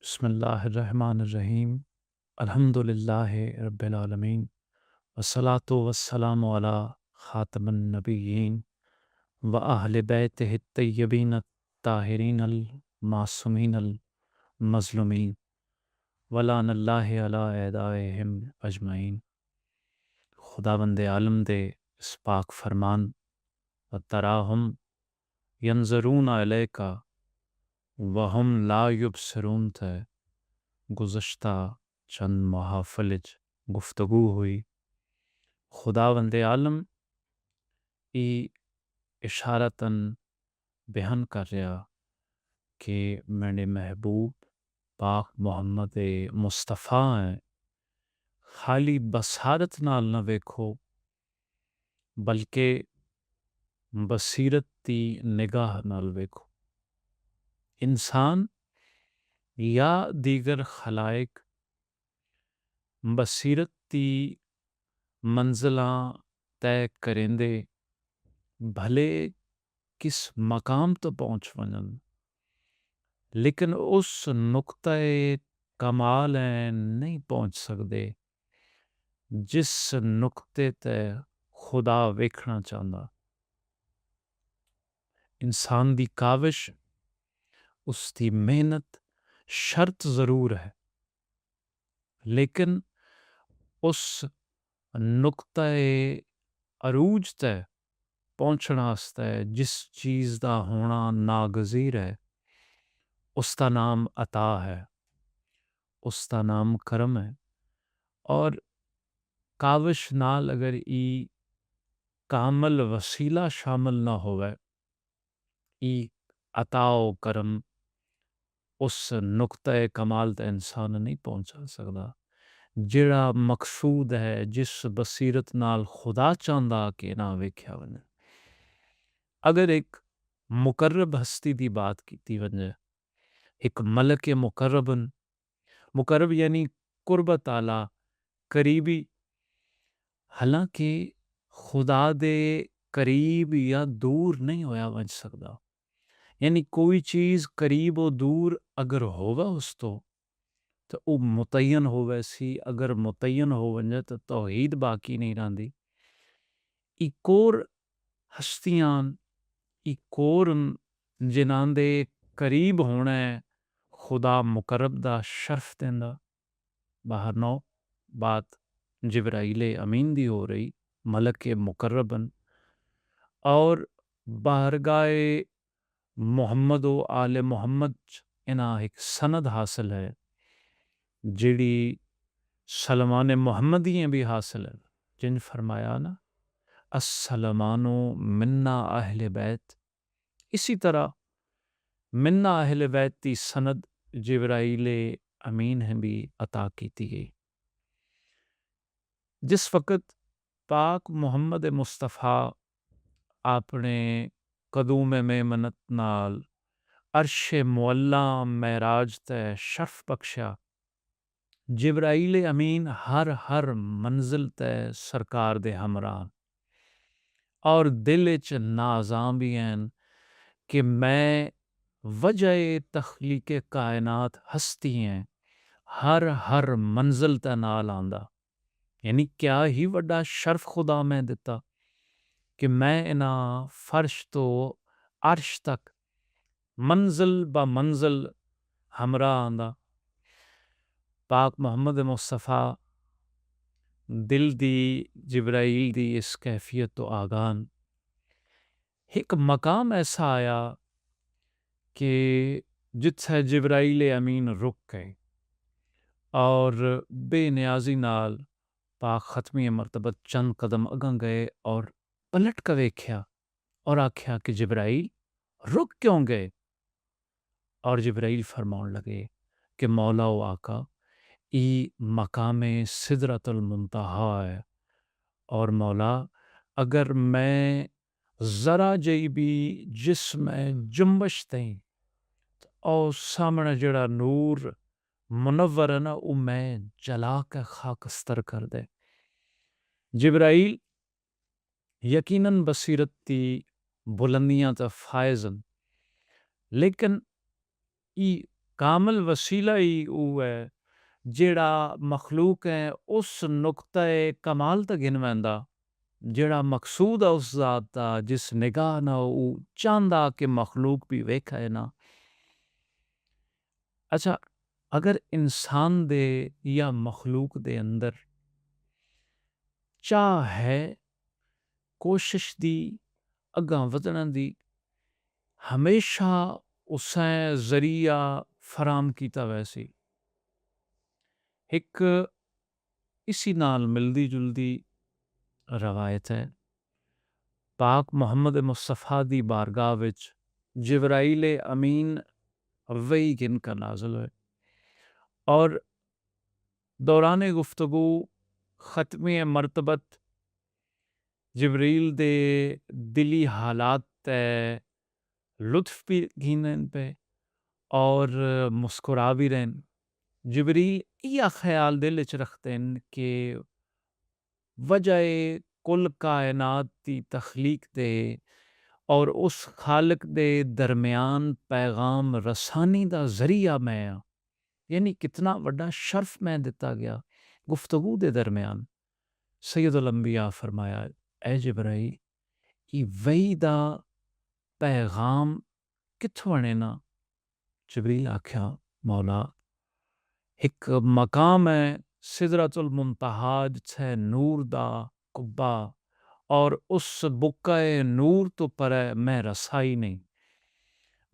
बिस्मिल्लाहिर्रहमानिर्रहीम। अल्हम्दुलिल्लाहि रब्बिल आलमीन। वस्सलातु वस्सलामु अला खातमिन नबिय्यीन व अहले बैतिहि तय्यबीन ताहिरीन अल मासूमीन अल मज़लूमीन वलानल्लाहि अला एदाइहिम अजमईन। खुदावंद आलम दे इस पाक फरमान व तराहुम यंज़रून अलैका वहुम ला युबसिरून थे गुज़श्ता चंद महाफ़िल गुफ्तगू हुई। खुदावंद आलम ई इशारतन बयान कर रहा कि मेरे महबूब पाक मोहम्मद मुस्तफ़ा हैं, खाली बसारत नाल न वेखो बल्कि बसीरत दी निगाह नाल वेखो। इंसान या दीगर खलाइक बसीरत दी मंजिलां तय करेंदे भले किस मकाम तो पहुँच वञन, लेकिन उस नुक्ते कमाल नहीं पहुँच सकते जिस नुक्ते ते खुदा वेखना चाहता। इंसान दी काविश, उसकी मेहनत शर्त ज़रूर है, लेकिन उस नुक्ते अरूज ते पहुँचना आस्ते जिस चीज़ दा होना नागज़ीर है, उसका नाम अता है, उसका नाम करम है। और काविश नाल अगर ई कामल वसीला शामिल ना होवे, ई अताओ करम उस नुक्ते कमाल ते इंसान नहीं पहुँचा सकता। जिहड़ा मकसूद है, जिस बसीरत नाल खुदा चाहता कि ना वेख्या वने। अगर एक मुकर्रब हस्ती की बात की वजे, एक मलक मुकर्रबन, मुकर्रब यानी कुर्बत आला, करीबी, हालांकि खुदा दे करीब या दूर नहीं होया वज सकता। यानी कोई चीज़ करीब और दूर अगर होवे उस तो वो मुतयन होवे सी, अगर मुतयन हो वजे तो तौहीद बाकी नहीं रही। एक और हस्तियां, एक और जिन्हां दे करीब होना खुदा मुकर्रब दा शर्फ देंदा। बाहर नो बात जिब्राइल अमीन दी हो रही, मलक मुकर्रबन और बारगाए मोहम्मद व आले मोहम्मद इना एक सनद हासिल है जिड़ी सलमान मोहम्मदियाँ भी हासिल है। जिन फरमाया ना, अस्सलमानो मिन्ना अहले बैत। इसी तरह मिन्ना अहले बैत की सनद जिब्राइल अमीन है भी अता की गई। जिस वक़्त पाक मोहम्मद मुस्तफ़ा अपने कदूम मेमनत नाल अर्शे मुअल्ला महराज ते शर्फ बख्शा, जिब्राइल अमीन हर मंजिल ते सरकार दे हमराह और दिल च नाज़ां भी हैं कि मैं वजह तख्लीक कायनात हस्ती हैं, हर मंजिल ते नाल आंदा। यानी क्या ही वड्डा शर्फ खुदा मैं दिता कि मैं इना फर्श तो अर्श तक मंजिल ब मंजिल हमरा आंदा। पाक मोहम्मद मुस्तफ़ा दिल दी जिब्राइल दी इस कैफियत तो आगान एक मकाम ऐसा आया कि जिथे जिब्राइल अमीन रुक गए और बेनियाजी नाल पाक खत्मी मरतबत चंद कदम अगं गए और पलट कर वेख्या और आख्या कि जिब्राइल रुक क्यों गए। और जिब्राइल फरमाउन लगे कि मौला व आका, ई मकामे सिदरतुल मुंतहा है और मौला अगर मैं ज़रा जई भी जिसमें जुम्बश तई और सामने जड़ा नूर मुनव्वर है ना, वो मैं जला के खाकस्तर कर दे। जिब्राइल यकीनन बसीरत ती बुलंदियां तो फायजन, लेकिन ई कामल वसीला ही वो है जेड़ा मखलूक है उस नुक्ते कमाल तक गिनवैंदा जेड़ा मकसूद है उस ज़ात दा जिस निगाह ना वो चांदा कि मखलूक भी वेखा है ना। अच्छा, अगर इंसान दे या मखलूक दे अंदर चाह है कोशिश दी अगां वधण दी हमेशा उसें जरिया फराम कीता वैसी एक इसी नाल मिलदी जुलदी रवायत है पाक मुहम्मद मुस्तफ़ा दी बारगाह विच जिब्राइल अमीन वही गिन का नाज़िल हुए और दौरान गुफ्तगू ख़त्म मरतबत जिब्रील दे दिली हालात ते लुत्फ भी गिनन पे और मुस्कुरा भी रहन। जिब्रील यह ख्याल दिल च रखते कि वजह कुल कायनात दी तख्लीक दे और उस खालिक दे दरमियान पैगाम रसानी दा जरिया मैं हाँ। यानी कितना वड्डा शर्फ मैं दिता गया गुफ्तगू दे दरमियान सैयदुल अंबिया फरमाया ए जिब्राईल कि वही दा पैगाम कित्थों आने ना। जिब्रील आख्या मौला एक मकाम है सिदरतुल मुंतहा जिथे नूर दा कुब्बा और उस बुक्काए नूर तो पर मैं रसाई नहीं।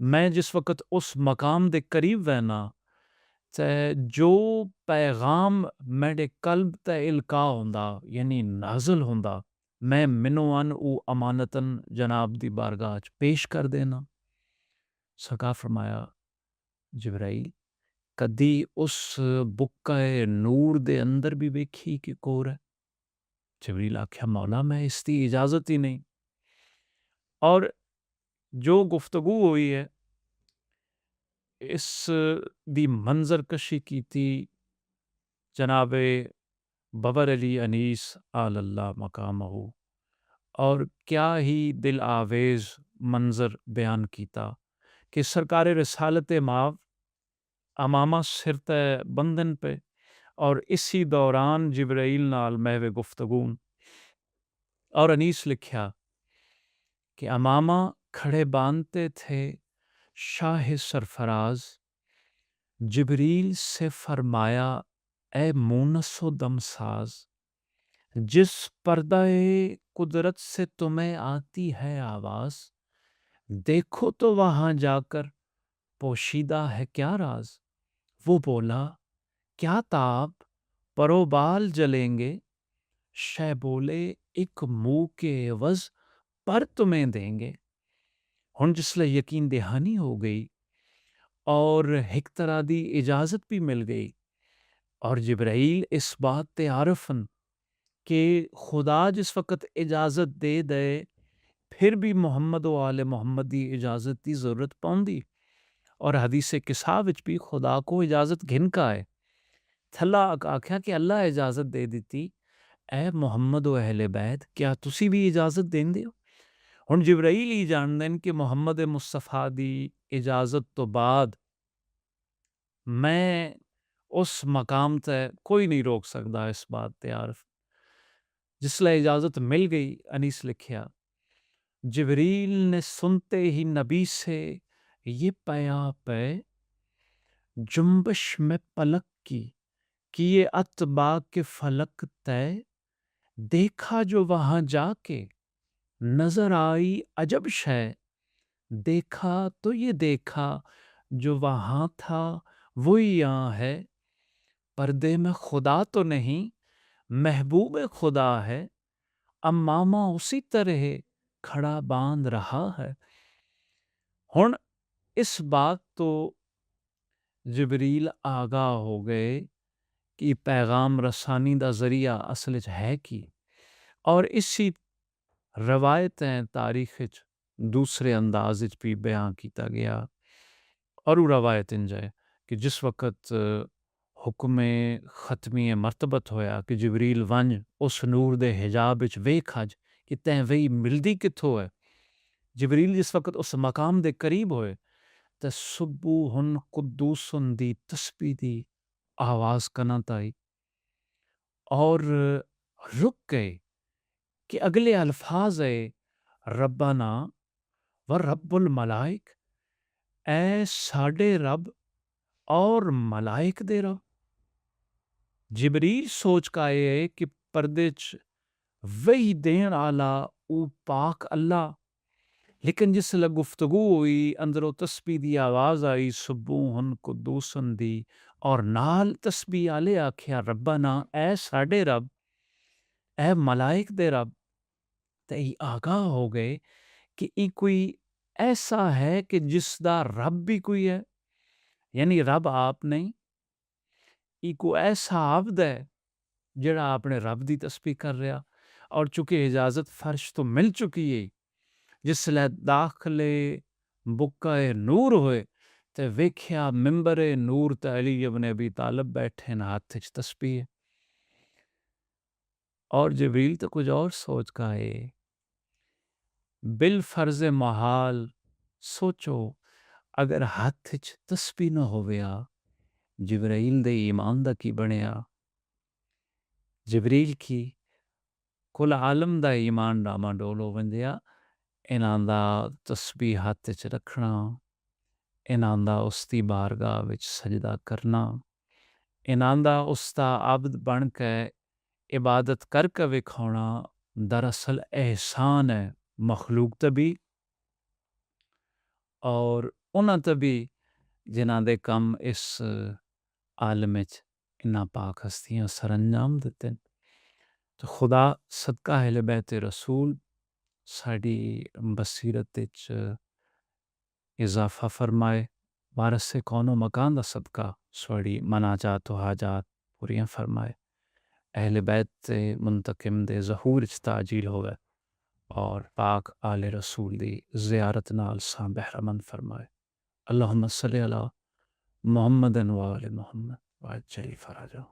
मैं जिस वक़्त उस मकाम दे करीब वैना ते जो पैगाम मेरे कल्ब ते इल्का होंदा यानी नाज़िल होंदा मैं मिनोअन उ अमानतन जनाब दी बारगाह च पेश कर देना। सरकार फरमाया जिब्राईल कदी उस बुक्काए नूर दे अंदर भी वेखी कि कोर है। जिब्रील आख्या मौला मैं इसकी इजाज़त ही नहीं। और जो गुफ्तगू हुई है इस दी मंजर कशी की थी जनाबे बबर अली अनीस आल्ला मकामहू और क्या ही दिल आवेज मंजर बयान कीता कि सरकार रिसालत माव अमामा सिर ते बंधन पे और इसी दौरान जिब्राइल नाल महवे गुफ्तगून और अनीस लिखा कि अमामा खड़े बांधते थे शाह सरफराज जिब्रील से फरमाया ए मूनसो दमसाज जिस पर्दाए कुदरत से तुम्हें आती है आवाज देखो तो वहां जाकर पोशीदा है क्या राज। वो बोला क्या ताप परोबाल जलेंगे शह बोले एक मुंह के एवज पर तुम्हें देंगे। हुन जिसले यकीन दहानी हो गई और एक तरह दी इजाज़त भी मिल गई और जिब्राईल इस बात ते आरफन कि खुदा जिस वक़्त इजाज़त दे दे फिर भी मोहम्मद व आले मोहम्मद दी इजाज़त की ज़रूरत पौंदी और हदीस किसा विच भी खुदा को इजाज़त घिन का है। थल्ला आख्या कि अल्लाह इजाज़त दे दी ए मोहम्मद व अहले बैत क्या तुसी भी इजाज़त देंदे हो। हुन जिब्राईल ही जानदे कि मोहम्मद मुस्तफ़ा दी इजाज़त तो बाद मैं उस मकाम ते कोई नहीं रोक सकता इस बात ते आरफ। जिसले इजाज़त मिल गई अनीस लिखिया जिब्रील ने सुनते ही नबी से ये पया पे जुम्बश में पलक की कि ये अतबा के फलक तय देखा जो वहां जाके नजर आई अजब शय देखा तो ये देखा जो वहां था वही यहाँ है पर्दे में खुदा तो नहीं महबूब खुदा है अम्मामा उसी तरह खड़ा बांध रहा है। हुन इस बात तो जिब्रील आगाह हो गए कि पैगाम रसानी दा जरिया असल च है की और इसी रवायतें तारीख च दूसरे अंदाज च भी बयां किया गया और वो रवायत इंज है कि जिस वक़्त हुक्म ख़त्मी मरतबत होया कि जिब्रील वंज उस नूर दे हिजाब विच वेख अज कि तैं वही मिलदी कित्थों है। जिब्रील जिस वक़्त उस मकाम दे करीब होए ते सुब्बूहुन कुद्दूसुन दी तस्बीह दी आवाज़ कना ताई और रुक गए कि अगले अल्फाज है रब्बाना व रब्बुल मलाइक, ऐ साडे रब और मलाइक दे रब। जिबरील सोच का आए कि पर्दे च वही देन आला ऊ पाक अल्लाह, लेकिन जिसलै गुफ्तगू हुई अंदरों तस्बीह दी आवाज़ आई सुब्बूहन कुद्दूसन दी और नाल तस्बीह आले आख्या रब्बाना, ऐ साडे रब, ऐ मलाइक दे रब। ते ई आगाह हो गए कि ई कोई ऐसा है कि जिसदा रब भी कोई है, यानी रब आप नहीं, ई को ऐसा आबद है जड़ा अपने रब दी तस्बीह कर रहा। और चूंकि इजाज़त फर्श तो मिल चुकी है, जिसलै दाखले बुक्काए नूर होए ते वेख्या मिंबरे नूर ते अली इब्न अबी तालिब बैठे न, हाथ च तस्बीह है। और जिब्रील तो कुछ और सोच का है। बिल फर्ज महाल सोचो, अगर हाथ च तस्बीह न होविया, जिब्राइल दे ईमान दा की बनिया। जिब्रील की कुल आलम दा ईमान डामाडोल हो वंदिया। इन्हां दा तस्बीह हत्थ च रखना, इन्हां दा उसदी बारगाह विच सजदा करना, इन्हां दा उसदा आबद बन के इबादत करके विखाना दरअसल एहसान है मखलूक ते भी और उन्हां ते भी जिन्हां दे कम इस आलम च इन्हां पाक हस्तियां सरअंजाम दित्ते न। तो खुदा सदका अहले बैत रसूल साड़ी बसीरत च इजाफा फरमाए, वारस कौनो मकान दा सदका स्वाड़ी मनाजात व हाजात पूरियां फरमाए। अहले बैत ते मुंतकिम दे ज़हूर च ताजील होवे और पाक आले रसूल दी ज़ियारत नाल सां बहरमंद फरमाए। अल्लाहुम्मा सल्लि अला मुहम्मदिन व आले मुहम्मद व अज्जल फरजा।